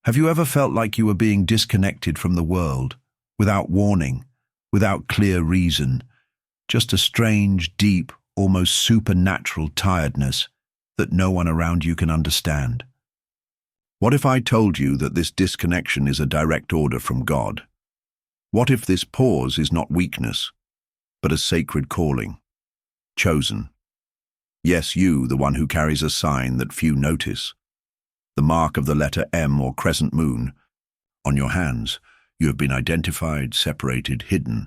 Have you ever felt like you were being disconnected from the world, without warning, without clear reason, just a strange, deep, almost supernatural tiredness that no one around you can understand? What if I told you that this disconnection is a direct order from God? What if this pause is not weakness, but a sacred calling? Chosen. Yes, you, the one who carries a sign that few notice. The mark of the letter M or crescent moon. On your hands, you have been identified, separated, hidden,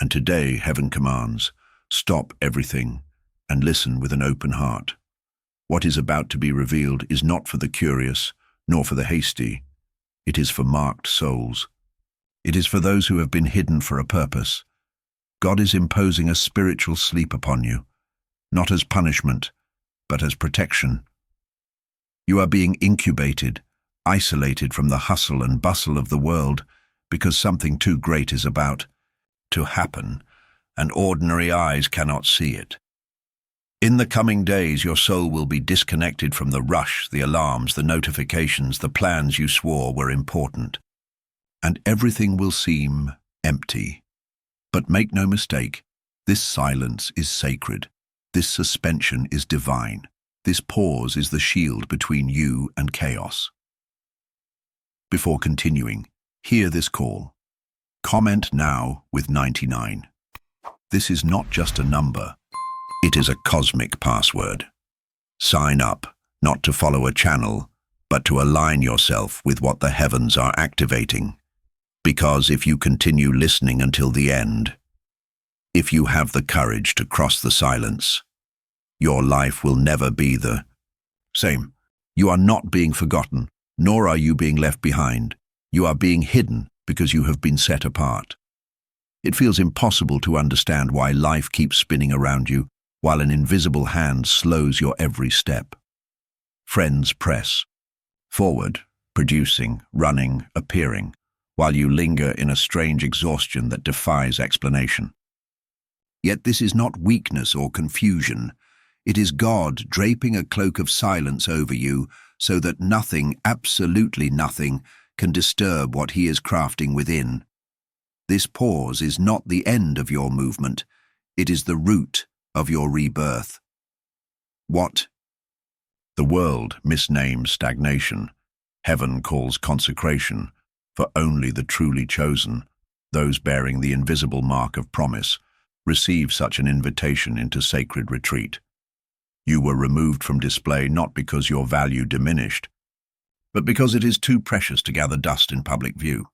and today heaven commands, stop everything and listen with an open heart. What is about to be revealed is not for the curious, nor for the hasty. It is for marked souls. It is for those who have been hidden for a purpose. God is imposing a spiritual sleep upon you, not as punishment, but as protection. You are being incubated, isolated from the hustle and bustle of the world, because something too great is about to happen, and ordinary eyes cannot see it. In the coming days, your soul will be disconnected from the rush, the alarms, the notifications, the plans you swore were important. And everything will seem empty. But make no mistake, this silence is sacred. This suspension is divine. This pause is the shield between you and chaos. Before continuing, hear this call. Comment now with 99. This is not just a number. It is a cosmic password. Sign up, not to follow a channel, but to align yourself with what the heavens are activating. Because if you continue listening until the end, if you have the courage to cross the silence, your life will never be the same. You are not being forgotten, nor are you being left behind. You are being hidden because you have been set apart. It feels impossible to understand why life keeps spinning around you, while an invisible hand slows your every step. Friends press forward, producing, running, appearing, while you linger in a strange exhaustion that defies explanation. Yet this is not weakness or confusion. It is God draping a cloak of silence over you so that nothing, absolutely nothing, can disturb what He is crafting within. This pause is not the end of your movement. It is the root of your rebirth. What? The world misnames stagnation. Heaven calls consecration, for only the truly chosen, those bearing the invisible mark of promise, receive such an invitation into sacred retreat. You were removed from display not because your value diminished, but because it is too precious to gather dust in public view.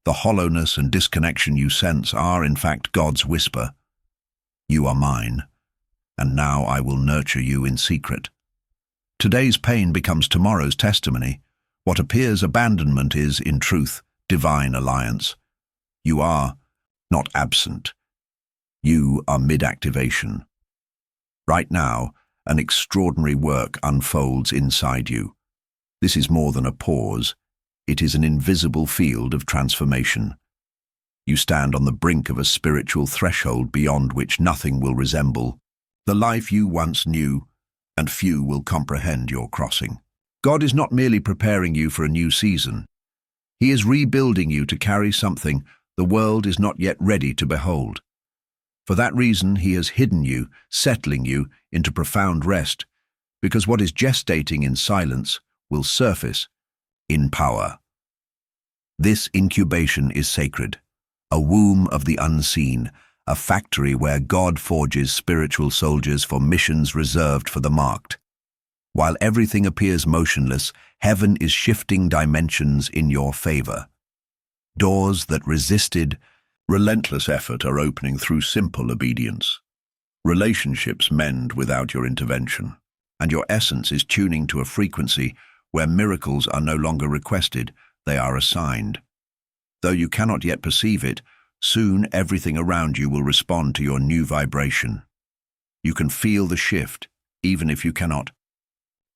The hollowness and disconnection you sense are, in fact, God's whisper. You are mine, and now I will nurture you in secret. Today's pain becomes tomorrow's testimony. What appears abandonment is, in truth, divine alliance. You are not absent. You are mid-activation. Right now, an extraordinary work unfolds inside you. This is more than a pause. It is an invisible field of transformation. You stand on the brink of a spiritual threshold beyond which nothing will resemble the life you once knew, and few will comprehend your crossing. God is not merely preparing you for a new season. He is rebuilding you to carry something the world is not yet ready to behold. For that reason, He has hidden you, settling you into profound rest, because what is gestating in silence will surface in power. This incubation is sacred, a womb of the unseen, a factory where God forges spiritual soldiers for missions reserved for the marked. While everything appears motionless, heaven is shifting dimensions in your favor. Doors that resisted relentless effort are opening through simple obedience. Relationships mend without your intervention, and your essence is tuning to a frequency where miracles are no longer requested, they are assigned. Though you cannot yet perceive it, soon everything around you will respond to your new vibration. You can feel the shift, even if you cannot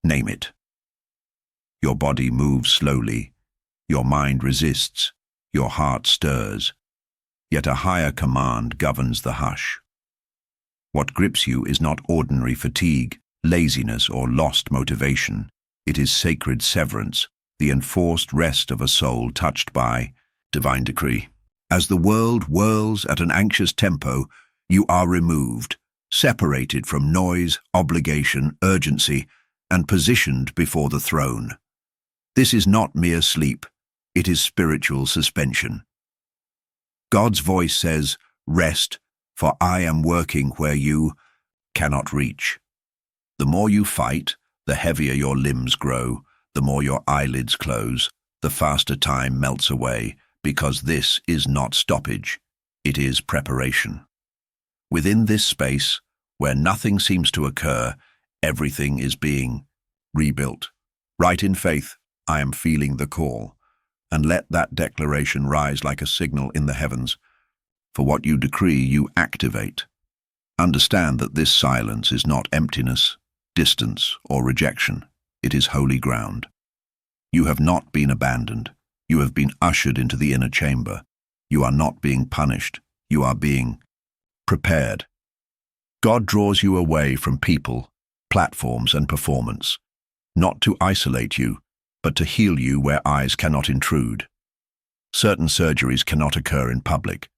name it. Your body moves slowly, your mind resists, your heart stirs, yet a higher command governs the hush. What grips you is not ordinary fatigue, laziness, or lost motivation. It is sacred severance, the enforced rest of a soul touched by divine decree. As the world whirls at an anxious tempo, you are removed, separated from noise, obligation, urgency, and positioned before the throne. This is not mere sleep, it is spiritual suspension. God's voice says, "Rest, for I am working where you cannot reach." The more you fight, the heavier your limbs grow, the more your eyelids close, the faster time melts away, because this is not stoppage, it is preparation. Within this space, where nothing seems to occur, everything is being rebuilt. Right in faith, I am feeling the call, and let that declaration rise like a signal in the heavens. For what you decree, you activate. Understand that this silence is not emptiness, distance, or rejection. It is holy ground. You have not been abandoned. You have been ushered into the inner chamber. You are not being punished. You are being prepared. God draws you away from people, platforms, and performance, not to isolate you, but to heal you where eyes cannot intrude. Certain surgeries cannot occur in public.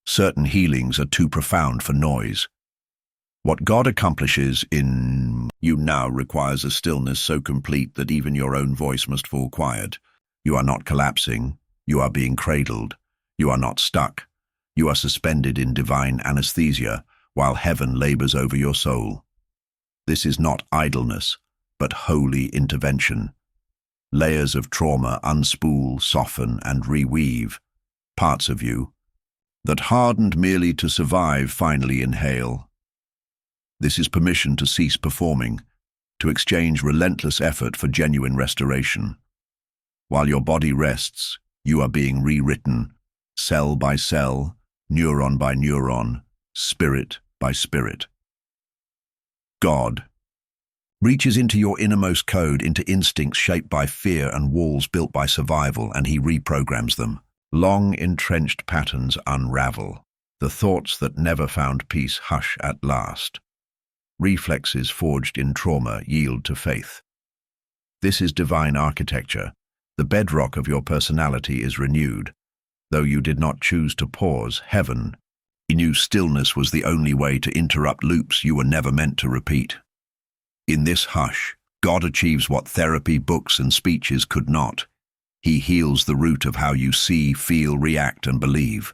Certain healings are too profound for noise. What God accomplishes in you now requires a stillness so complete that even your own voice must fall quiet. You are not collapsing. You are being cradled. You are not stuck. You are suspended in divine anesthesia while heaven labors over your soul. This is not idleness, but holy intervention. Layers of trauma unspool, soften, and reweave. Parts of you that hardened merely to survive finally inhale. This is permission to cease performing, to exchange relentless effort for genuine restoration. While your body rests, you are being rewritten, cell by cell, neuron by neuron, spirit by spirit. God reaches into your innermost code, into instincts shaped by fear and walls built by survival, and he reprograms them. Long entrenched patterns unravel. The thoughts that never found peace hush at last. Reflexes forged in trauma yield to faith. This is divine architecture. The bedrock of your personality is renewed. Though you did not choose to pause, heaven, he knew stillness was the only way to interrupt loops you were never meant to repeat. In this hush, God achieves what therapy, books, and speeches could not. He heals the root of how you see, feel, react, and believe.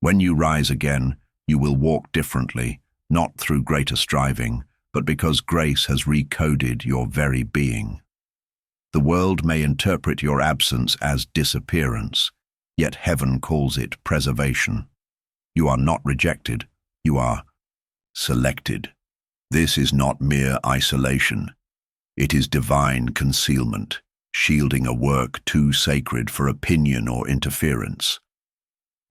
When you rise again, you will walk differently, not through greater striving, but because grace has recoded your very being. The world may interpret your absence as disappearance, yet heaven calls it preservation. You are not rejected, you are selected. This is not mere isolation. It is divine concealment, shielding a work too sacred for opinion or interference.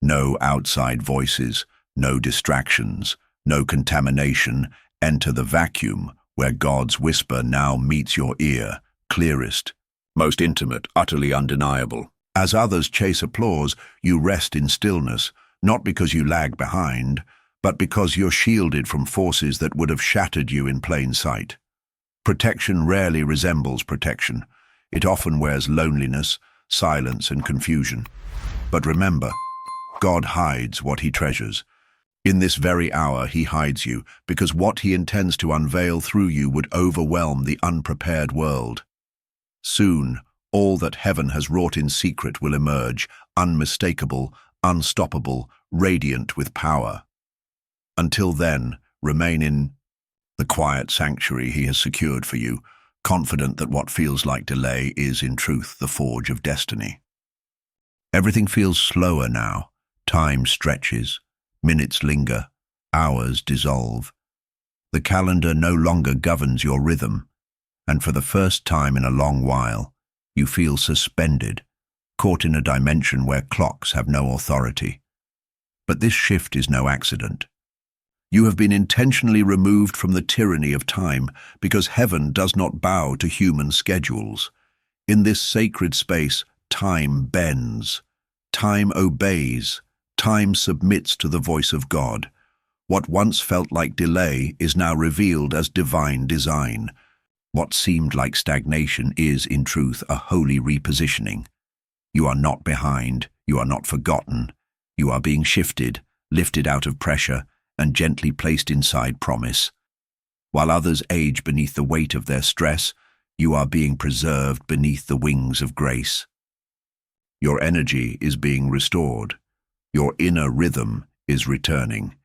No outside voices, no distractions, no contamination. Enter the vacuum where God's whisper now meets your ear, clearest, most intimate, utterly undeniable. As others chase applause, you rest in stillness, not because you lag behind, but because you're shielded from forces that would have shattered you in plain sight. Protection rarely resembles protection. It often wears loneliness, silence, and confusion. But remember, God hides what he treasures. In this very hour, he hides you, because what he intends to unveil through you would overwhelm the unprepared world. Soon, all that heaven has wrought in secret will emerge, unmistakable, unstoppable, radiant with power. Until then, remain in the quiet sanctuary he has secured for you, confident that what feels like delay is, in truth, the forge of destiny. Everything feels slower now. Time stretches, minutes linger, hours dissolve. The calendar no longer governs your rhythm, and for the first time in a long while, you feel suspended, caught in a dimension where clocks have no authority. But this shift is no accident. You have been intentionally removed from the tyranny of time because heaven does not bow to human schedules. In this sacred space, time bends. Time obeys. Time submits to the voice of God. What once felt like delay is now revealed as divine design. What seemed like stagnation is, in truth, a holy repositioning. You are not behind, you are not forgotten. You are being shifted, lifted out of pressure, and gently placed inside promise. While others age beneath the weight of their stress, you are being preserved beneath the wings of grace. Your energy is being restored. Your inner rhythm is returning.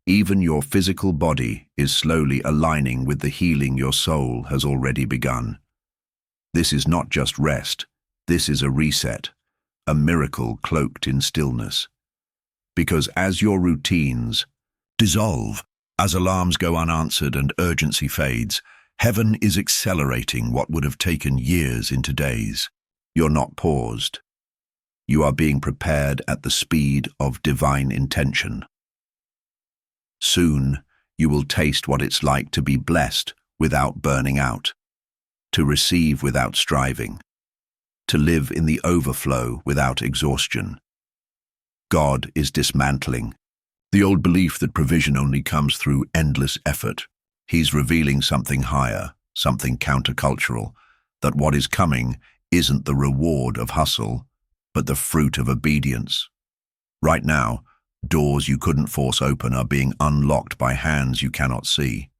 Even your physical body is slowly aligning with the healing your soul has already begun. This is not just rest, this is a reset, a miracle cloaked in stillness. Because as your routines dissolve, as alarms go unanswered and urgency fades, heaven is accelerating what would have taken years into days. You're not paused. You are being prepared at the speed of divine intention. Soon, you will taste what it's like to be blessed without burning out, to receive without striving, to live in the overflow without exhaustion. God is dismantling the old belief that provision only comes through endless effort. He's revealing something higher, something countercultural, that what is coming isn't the reward of hustle, but the fruit of obedience. Right now, doors you couldn't force open are being unlocked by hands you cannot see.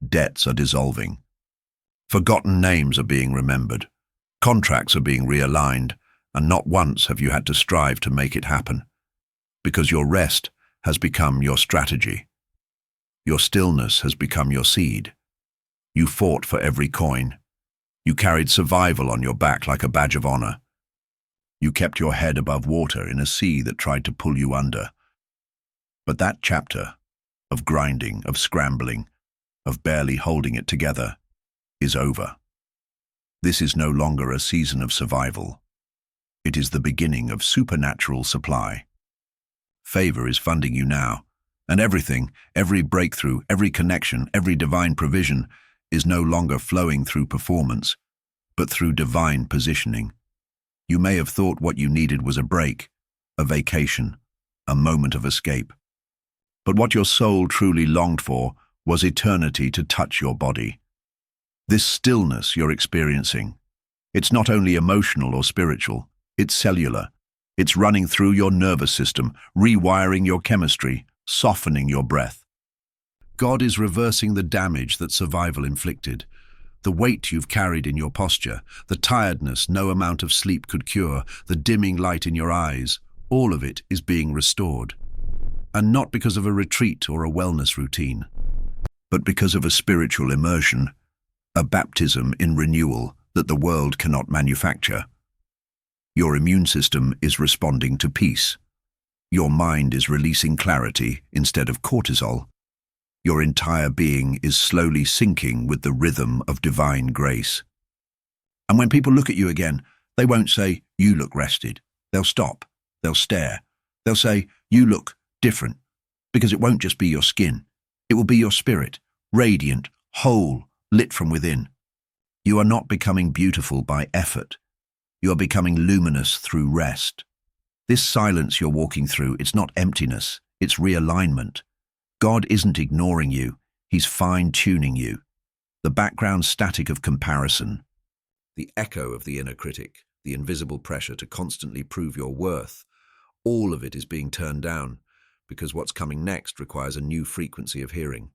Debts are dissolving. Forgotten names are being remembered. Contracts are being realigned, and not once have you had to strive to make it happen. Because your rest has become your strategy. Your stillness has become your seed. You fought for every coin. You carried survival on your back like a badge of honor. You kept your head above water in a sea that tried to pull you under. But that chapter of grinding, of scrambling, of barely holding it together is over. This is no longer a season of survival. It is the beginning of supernatural supply. Favor is funding you now, and everything, every breakthrough, every connection, every divine provision is no longer flowing through performance, but through divine positioning. You may have thought what you needed was a break, a vacation, a moment of escape. But what your soul truly longed for was eternity to touch your body. This stillness you're experiencing, it's not only emotional or spiritual, it's cellular. It's running through your nervous system, rewiring your chemistry, softening your breath. God is reversing the damage that survival inflicted. The weight you've carried in your posture, the tiredness no amount of sleep could cure, the dimming light in your eyes, all of it is being restored. And not because of a retreat or a wellness routine, but because of a spiritual immersion, a baptism in renewal that the world cannot manufacture. Your immune system is responding to peace. Your mind is releasing clarity instead of cortisol. Your entire being is slowly syncing with the rhythm of divine grace. And when people look at you again, they won't say, "You look rested." They'll stop. They'll stare. They'll say, "You look different." Because it won't just be your skin. It will be your spirit, radiant, whole, lit from within. You are not becoming beautiful by effort. You are becoming luminous through rest. This silence you're walking through, it's not emptiness, it's realignment. God isn't ignoring you, He's fine-tuning you. The background static of comparison, the echo of the inner critic, the invisible pressure to constantly prove your worth, all of it is being turned down because what's coming next requires a new frequency of hearing.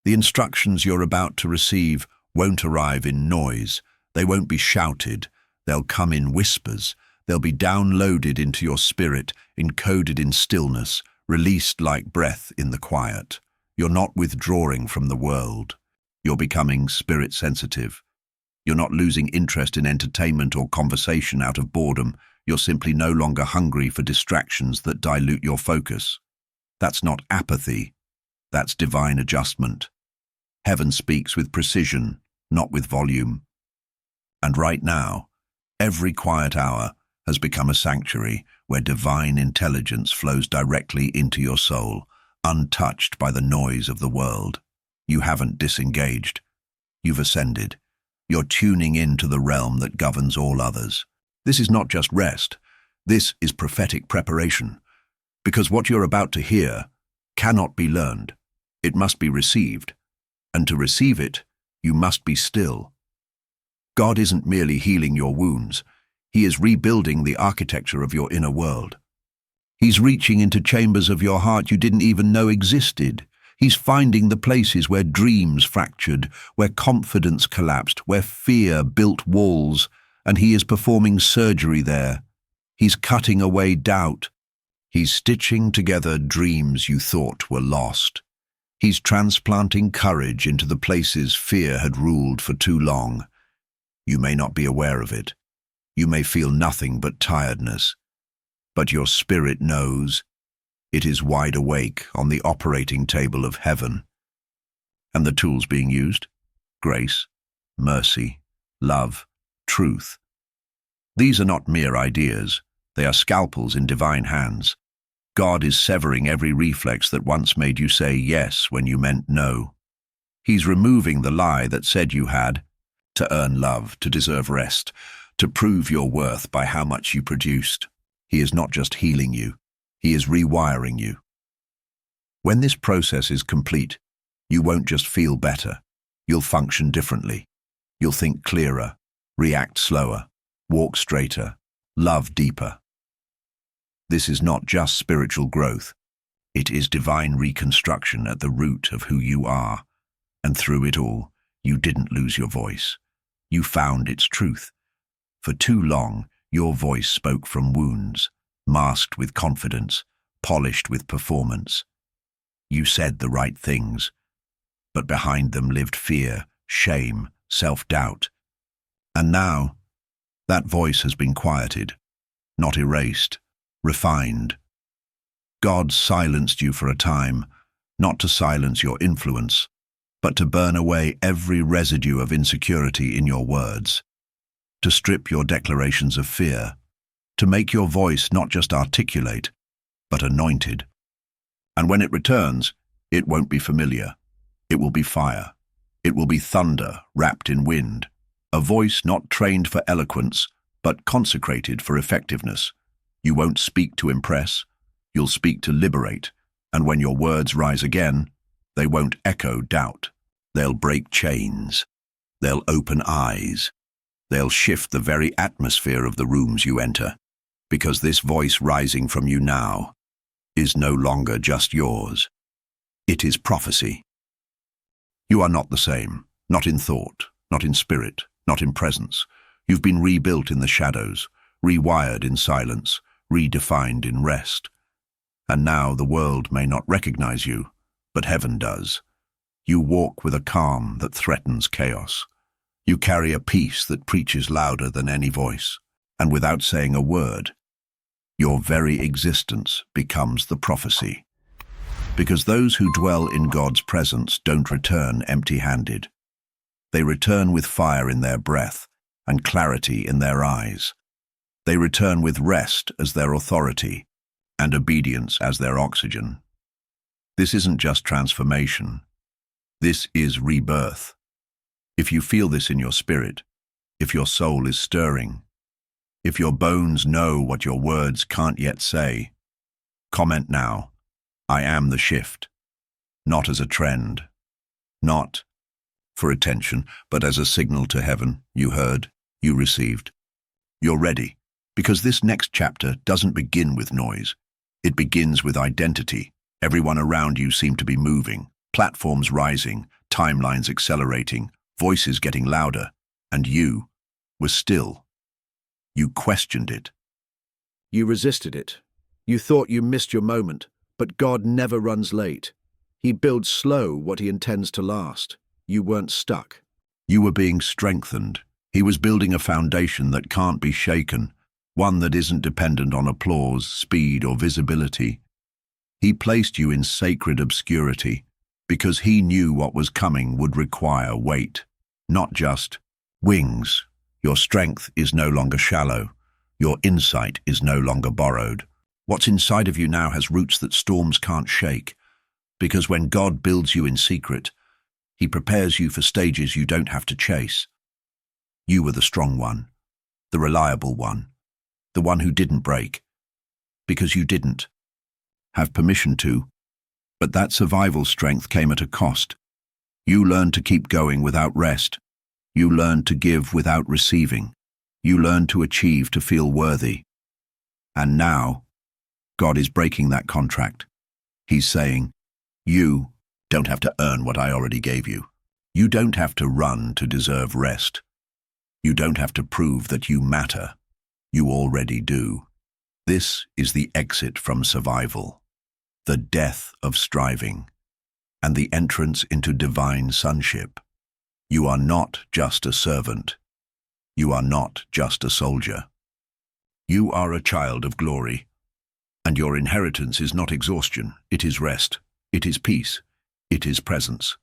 The instructions you're about to receive won't arrive in noise, they won't be shouted. They'll come in whispers. They'll be downloaded into your spirit, encoded in stillness, released like breath in the quiet. You're not withdrawing from the world. You're becoming spirit sensitive. You're not losing interest in entertainment or conversation out of boredom. You're simply no longer hungry for distractions that dilute your focus. That's not apathy. That's divine adjustment. Heaven speaks with precision, not with volume. And right now, every quiet hour has become a sanctuary where divine intelligence flows directly into your soul, untouched by the noise of the world. You haven't disengaged. You've ascended. You're tuning into the realm that governs all others. This is not just rest. This is prophetic preparation. Because what you're about to hear cannot be learned. It must be received. And to receive it, You must be still. God isn't merely healing your wounds. He is rebuilding the architecture of your inner world. He's reaching into chambers of your heart you didn't even know existed. He's finding the places where dreams fractured, where confidence collapsed, where fear built walls, and he is performing surgery there. He's cutting away doubt. He's stitching together dreams you thought were lost. He's transplanting courage into the places fear had ruled for too long. You may not be aware of it. You may feel nothing but tiredness. But your spirit knows. It is wide awake on the operating table of heaven. And the tools being used? Grace, mercy, love, truth. These are not mere ideas. They are scalpels in divine hands. God is severing every reflex that once made you say yes when you meant no. He's removing the lie that said you had to earn love, to deserve rest, to prove your worth by how much you produced. He is not just healing you, he is rewiring you. When this process is complete, you won't just feel better, you'll function differently. You'll think clearer, react slower, walk straighter, love deeper. This is not just spiritual growth, it is divine reconstruction at the root of who you are. And through it all, you didn't lose your voice. You found its truth. For too long, your voice spoke from wounds, masked with confidence, polished with performance. You said the right things, but behind them lived fear, shame, self-doubt. And now, that voice has been quieted, not erased, refined. God silenced you for a time, not to silence your influence, but to burn away every residue of insecurity in your words, to strip your declarations of fear, to make your voice not just articulate, but anointed. And when it returns, it won't be familiar. It will be fire. It will be thunder wrapped in wind, a voice not trained for eloquence, but consecrated for effectiveness. You won't speak to impress, you'll speak to liberate, and when your words rise again, they won't echo doubt. They'll break chains. They'll open eyes. They'll shift the very atmosphere of the rooms you enter, because this voice rising from you now is no longer just yours. It is prophecy. You are not the same, not in thought, not in spirit, not in presence. You've been rebuilt in the shadows, rewired in silence, redefined in rest. And now the world may not recognize you, but heaven does. You walk with a calm that threatens chaos. You carry a peace that preaches louder than any voice, and without saying a word, your very existence becomes the prophecy. Because those who dwell in God's presence don't return empty-handed. They return with fire in their breath and clarity in their eyes. They return with rest as their authority and obedience as their oxygen. This isn't just transformation. This is rebirth. If you feel this in your spirit, if your soul is stirring, if your bones know what your words can't yet say, comment now, I am the shift. Not as a trend, not for attention, but as a signal to heaven. You heard, you received. You're ready, because this next chapter doesn't begin with noise. It begins with identity. Everyone around you seemed to be moving, platforms rising, timelines accelerating, voices getting louder, and you were still. You questioned it. You resisted it. You thought you missed your moment, but God never runs late. He builds slow what he intends to last. You weren't stuck. You were being strengthened. He was building a foundation that can't be shaken, one that isn't dependent on applause, speed, or visibility. He placed you in sacred obscurity because he knew what was coming would require weight, not just wings. Your strength is no longer shallow. Your insight is no longer borrowed. What's inside of you now has roots that storms can't shake, because when God builds you in secret, he prepares you for stages you don't have to chase. You were the strong one, the reliable one, the one who didn't break, because you didn't have permission to. But that survival strength came at a cost. You learn to keep going without rest. You learn to give without receiving. You learn to achieve to feel worthy. And now, God is breaking that contract. He's saying, you don't have to earn what I already gave you. You don't have to run to deserve rest. You don't have to prove that you matter. You already do. This is the exit from survival, the death of striving, and the entrance into divine sonship. You are not just a servant. You are not just a soldier. You are a child of glory, and your inheritance is not exhaustion, it is rest, it is peace, it is presence.